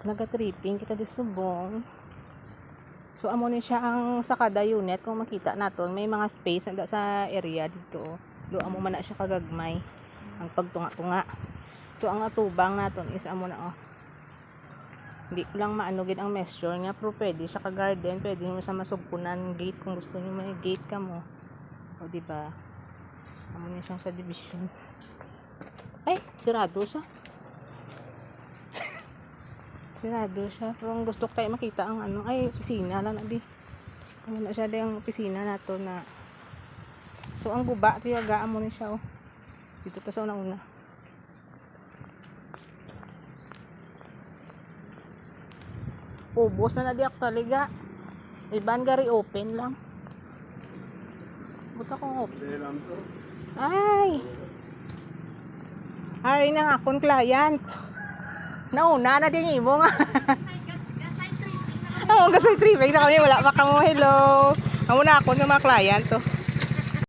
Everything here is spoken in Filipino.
Naga-tripping kita di subong. So amo ni siya ang sa kada unit kung makita naton may mga space na sa area dito. Do amo man na siya kagagmay ang pagtunga-tunga. So ang atubang naton is amo na Hindi ko lang maano gid ang measure nga pero pwede siya ka garden, pwede mo sa masugpunan gate kung gusto niyo may gate ka mo. O di ba? Amo ni siyang sa division. Ay, sirado siya. Sirado siya. Pero ang gusto ko tayo makita ang opisina lang na di. Ano na siya di ang opisina nato na. So ang guba tiyagaan mo ni siya Dito ta sa una. Ubos na di ako talaga. Iban gari open lang. Buta kong open. Ay! Ay na akong client. Nauna na din imo nga. Oo, gasay tripping na kami. Wala pa kamo. Hello. Amo na ako ng mga client to.